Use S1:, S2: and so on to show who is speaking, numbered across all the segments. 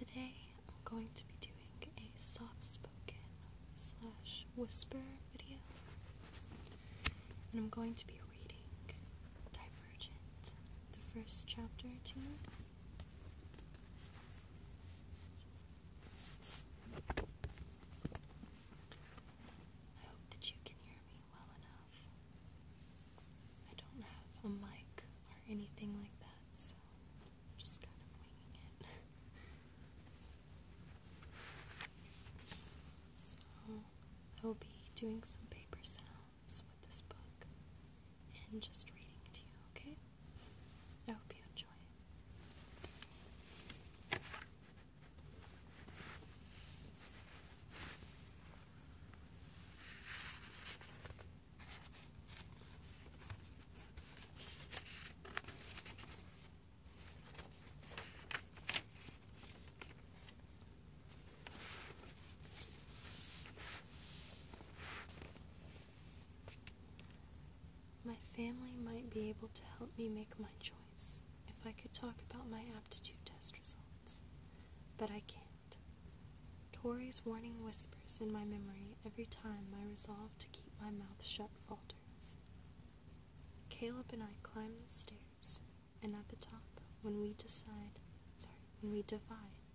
S1: Today I'm going to be doing a soft-spoken / whisper video, and I'm going to be reading Divergent, the first chapter to you. I hope that you can hear me well enough. I don't have a mic or anything like that, so I'm just kind of winging it. So I will be doing some paper sounds with this book and just reading to you, okay? I hope you enjoy it. My family might be able to help me make my choice if I could talk about my aptitude test results, but I can't. Tori's warning whispers in my memory every time my resolve to keep my mouth shut falters. Caleb and I climb the stairs, and at the top, when we divide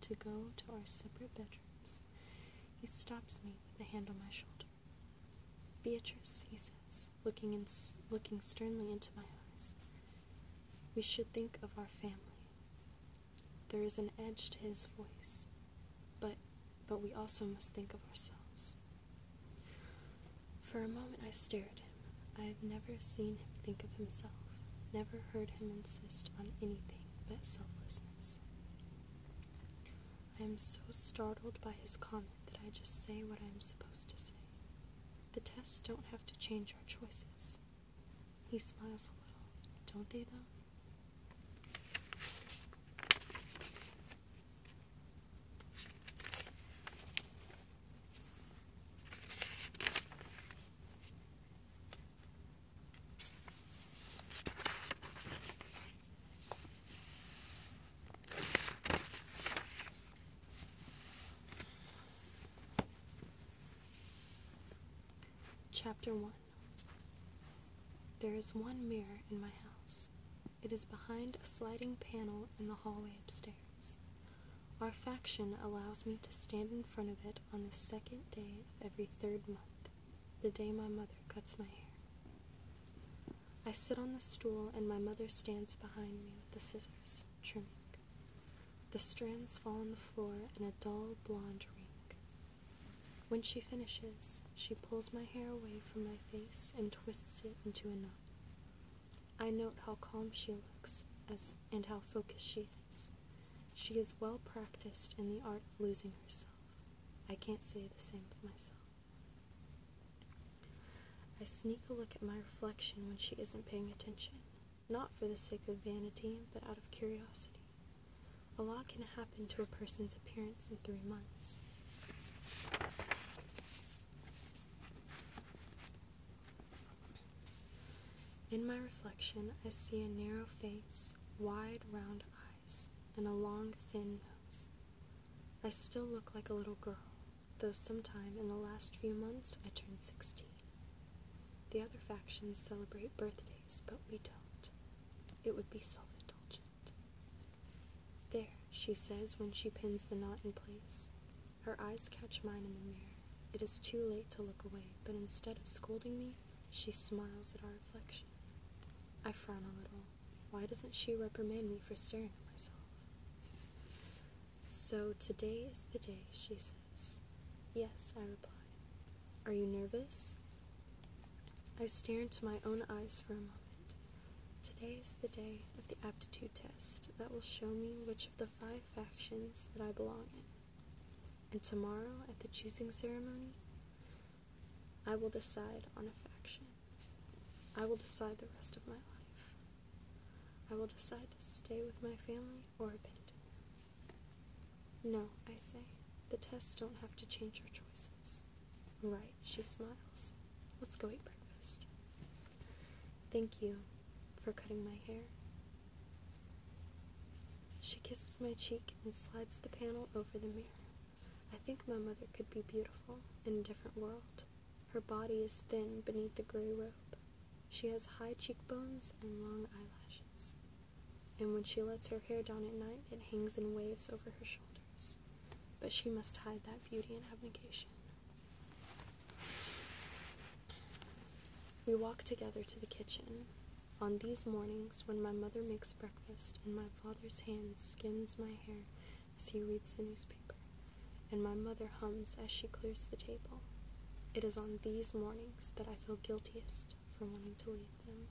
S1: to go to our separate bedrooms, he stops me with a hand on my shoulder. Beatrice, he says, looking sternly into my eyes, we should think of our family. There is an edge to his voice, but we also must think of ourselves. For a moment I stare at him. I have never seen him think of himself, never heard him insist on anything but selflessness. I am so startled by his comment that I just say what I am supposed to say. The tests don't have to change our choices. He smiles a little, don't they though? Chapter 1. There is one mirror in my house. It is behind a sliding panel in the hallway upstairs. Our faction allows me to stand in front of it on the second day of every third month, the day my mother cuts my hair. I sit on the stool and my mother stands behind me with the scissors, trimming. The strands fall on the floor in a dull blonde ring. When she finishes, she pulls my hair away from my face and twists it into a knot. I note how calm she looks and how focused she is. She is well practiced in the art of losing herself. I can't say the same of myself. I sneak a look at my reflection when she isn't paying attention, not for the sake of vanity, but out of curiosity. A lot can happen to a person's appearance in 3 months. In my reflection, I see a narrow face, wide, round eyes, and a long, thin nose. I still look like a little girl, though sometime in the last few months I turned 16. The other factions celebrate birthdays, but we don't. It would be self-indulgent. There, she says when she pins the knot in place. Her eyes catch mine in the mirror. It is too late to look away, but instead of scolding me, she smiles at our reflection. I frown a little. Why doesn't she reprimand me for staring at myself? So today is the day, she says. Yes, I reply. Are you nervous? I stare into my own eyes for a moment. Today is the day of the aptitude test that will show me which of the 5 factions that I belong in. And tomorrow, at the choosing ceremony, I will decide on a faction. I will decide the rest of my life. I will decide to stay with my family or abandon them. No, I say, the tests don't have to change our choices. Right, she smiles. Let's go eat breakfast. Thank you for cutting my hair. She kisses my cheek and slides the panel over the mirror. I think my mother could be beautiful in a different world. Her body is thin beneath the gray robe. She has high cheekbones and long eyelashes. And when she lets her hair down at night, it hangs in waves over her shoulders. But she must hide that beauty in abnegation. We walk together to the kitchen. On these mornings, when my mother makes breakfast and my father's hand skins my hair as he reads the newspaper, and my mother hums as she clears the table, it is on these mornings that I feel guiltiest for wanting to leave them.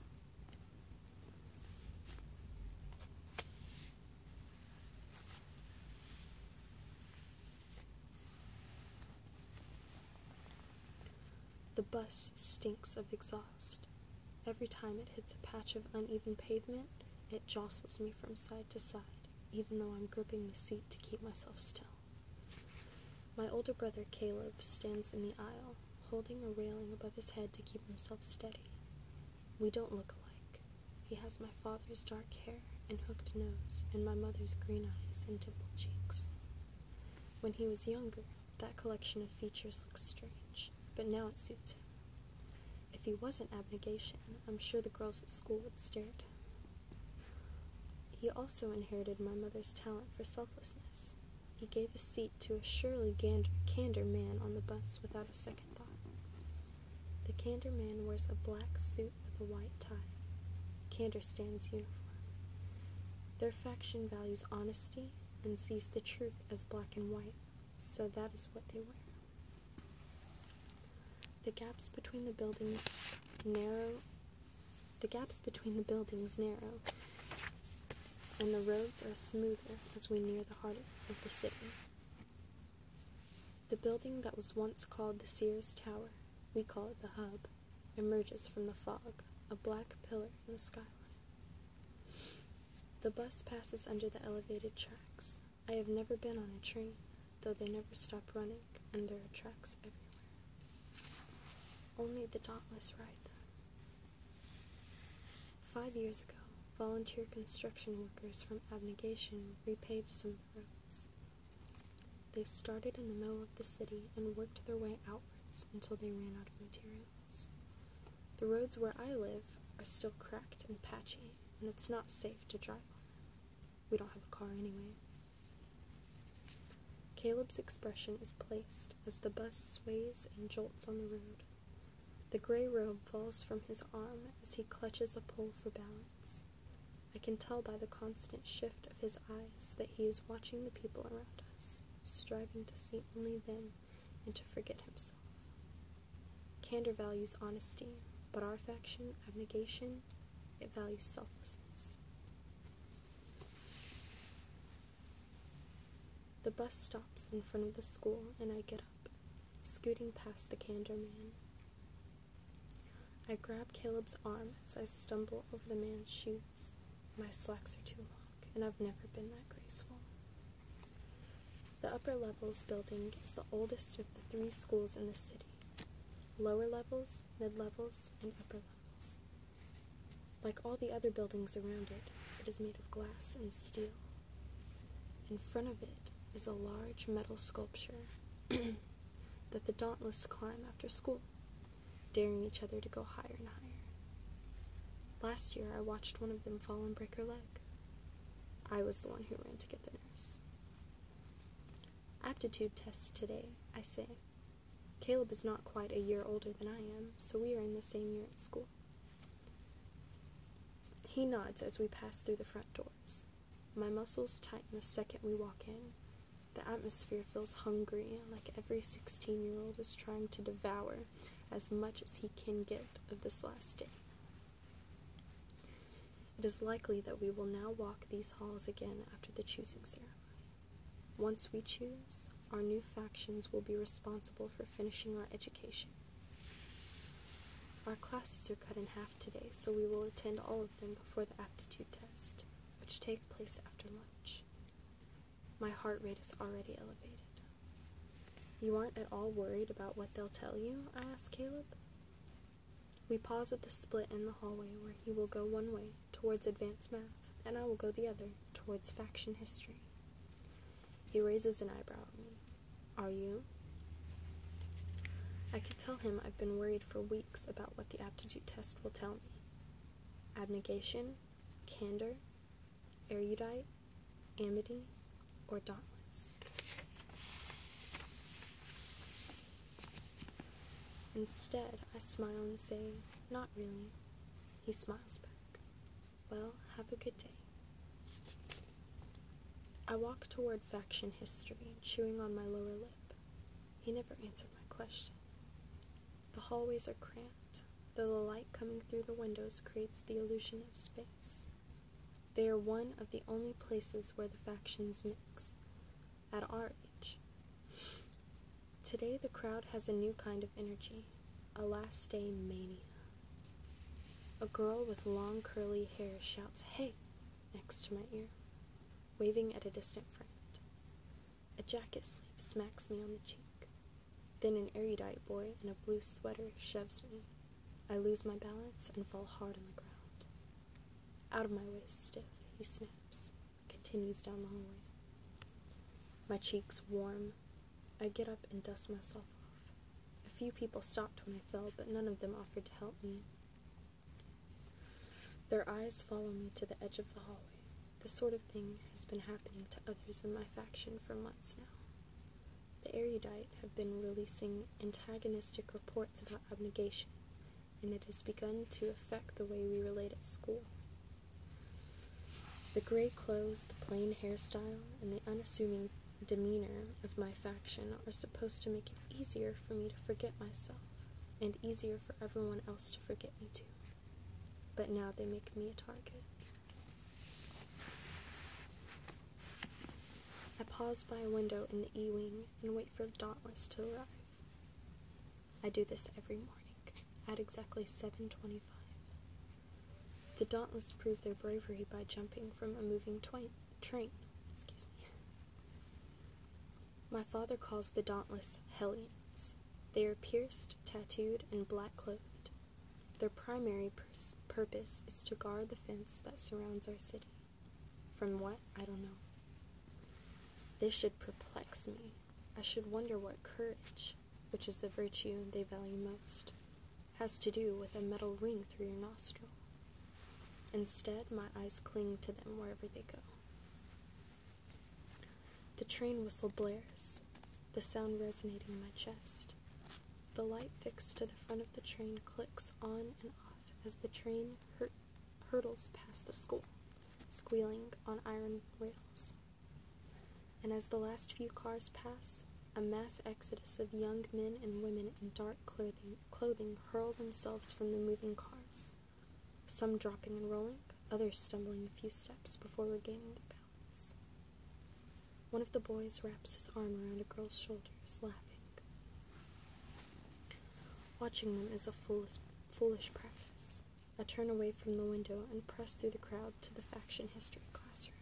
S1: The bus stinks of exhaust. Every time it hits a patch of uneven pavement, it jostles me from side to side, even though I'm gripping the seat to keep myself still. My older brother Caleb stands in the aisle, holding a railing above his head to keep himself steady. We don't look alike. He has my father's dark hair and hooked nose, and my mother's green eyes and dimpled cheeks. When he was younger, that collection of features looked strange, but now it suits him. If he wasn't abnegation, I'm sure the girls at school would stare at him. He also inherited my mother's talent for selflessness. He gave a seat to a surely candor man on the bus without a second thought. The candor man wears a black suit with a white tie. Candor stands uniform. Their faction values honesty and sees the truth as black and white, so that is what they wear. The gaps between the buildings narrow, and the roads are smoother as we near the heart of the city. The building that was once called the Sears Tower, we call it the Hub, emerges from the fog, a black pillar in the skyline. The bus passes under the elevated tracks. I have never been on a train, though they never stop running, and there are tracks everywhere. Only the dauntless ride them. 5 years ago, volunteer construction workers from Abnegation repaved some of the roads. They started in the middle of the city and worked their way outwards until they ran out of materials. The roads where I live are still cracked and patchy, and it's not safe to drive on them. We don't have a car anyway. Caleb's expression is placed as the bus sways and jolts on the road. The gray robe falls from his arm as he clutches a pole for balance. I can tell by the constant shift of his eyes that he is watching the people around us, striving to see only them and to forget himself. Candor values honesty, but our faction, abnegation, it values selflessness. The bus stops in front of the school, and I get up, scooting past the candor man. I grab Caleb's arm as I stumble over the man's shoes. My slacks are too long, and I've never been that graceful. The upper levels building is the oldest of the 3 schools in the city. Lower levels, mid-levels, and upper levels. Like all the other buildings around it, it is made of glass and steel. In front of it is a large metal sculpture that the dauntless climb after school, daring each other to go higher and higher. Last year, I watched one of them fall and break her leg. I was the one who ran to get the nurse. Aptitude test today, I say. Caleb is not quite a year older than I am, so we are in the same year at school. He nods as we pass through the front doors. My muscles tighten the second we walk in. The atmosphere feels hungry, like every 16-year-old is trying to devour as much as he can get of this last day. It is likely that we will now walk these halls again after the choosing ceremony. Once we choose, our new factions will be responsible for finishing our education. Our classes are cut in half today, so we will attend all of them before the aptitude test, which take place after lunch. My heart rate is already elevated. You aren't at all worried about what they'll tell you? I ask Caleb. We pause at the split in the hallway where he will go one way, towards advanced math, and I will go the other, towards faction history. He raises an eyebrow at me. Are you? I could tell him I've been worried for weeks about what the aptitude test will tell me. Abnegation, candor, erudite, amity, or dauntless. Instead, I smile and say, not really. He smiles back. Well, have a good day. I walk toward faction history, chewing on my lower lip. He never answered my question. The hallways are cramped, though the light coming through the windows creates the illusion of space. They are one of the only places where the factions mix, at our age. Today the crowd has a new kind of energy, a last day mania. A girl with long curly hair shouts, "Hey!" next to my ear, waving at a distant friend. A jacket sleeve smacks me on the cheek. Then an erudite boy in a blue sweater shoves me. I lose my balance and fall hard on the ground. Out of my way, stiff, he snaps, continues down the hallway. My cheeks warm. I get up and dust myself off. A few people stopped when I fell, but none of them offered to help me. Their eyes follow me to the edge of the hallway. This sort of thing has been happening to others in my faction for months now. The erudite have been releasing antagonistic reports about abnegation, and it has begun to affect the way we relate at school. The gray clothes, the plain hairstyle, and the unassuming demeanor of my faction are supposed to make it easier for me to forget myself, and easier for everyone else to forget me too. But now they make me a target. I pause by a window in the E-wing and wait for the Dauntless to arrive. I do this every morning, at exactly 7:25. The Dauntless prove their bravery by jumping from a moving train. My father calls the Dauntless Hellions. They are pierced, tattooed, and black-clothed. Their primary purpose is to guard the fence that surrounds our city. From what? I don't know. This should perplex me. I should wonder what courage, which is the virtue they value most, has to do with a metal ring through your nostril. Instead, my eyes cling to them wherever they go. The train whistle blares, the sound resonating in my chest. The light fixed to the front of the train clicks on and off as the train hurtles past the school, squealing on iron rails. And as the last few cars pass, a mass exodus of young men and women in dark clothing hurl themselves from the moving cars, some dropping and rolling, others stumbling a few steps before regaining their balance. One of the boys wraps his arm around a girl's shoulders, laughing. Watching them is a foolish practice. I turn away from the window and press through the crowd to the faction history classroom.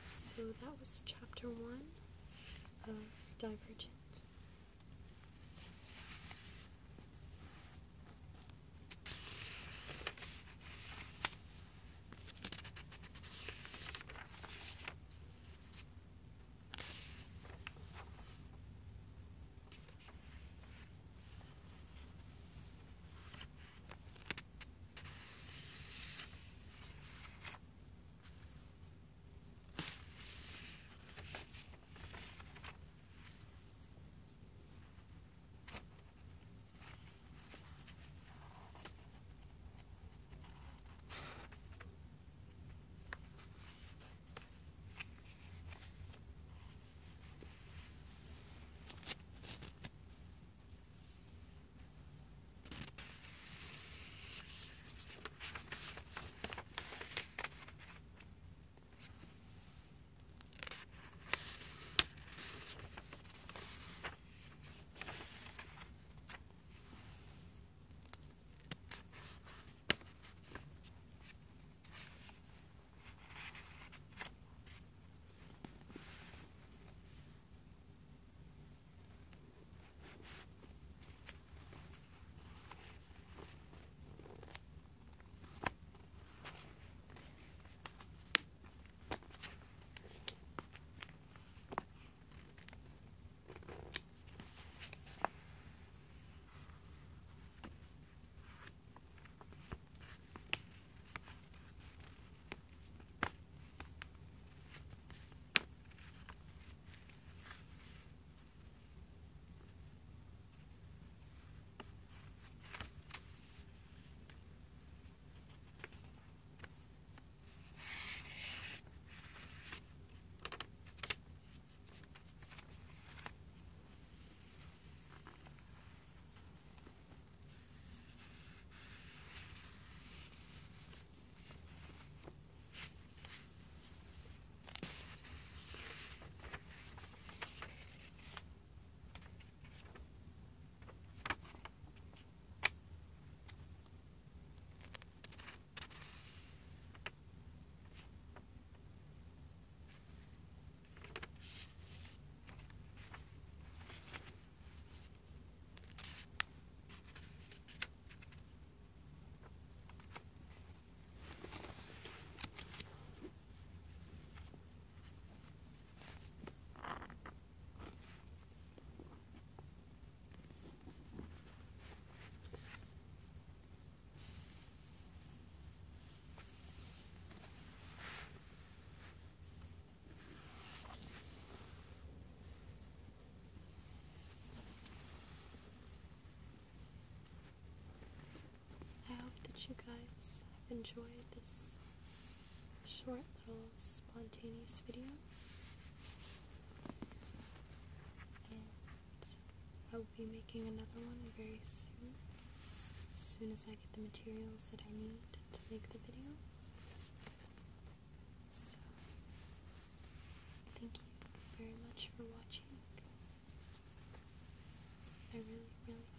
S1: So that was chapter 1 of Divergent. that you guys have enjoyed this short little spontaneous video. And I will be making another one very soon, as soon as I get the materials that I need to make the video. So, thank you very much for watching. I really, really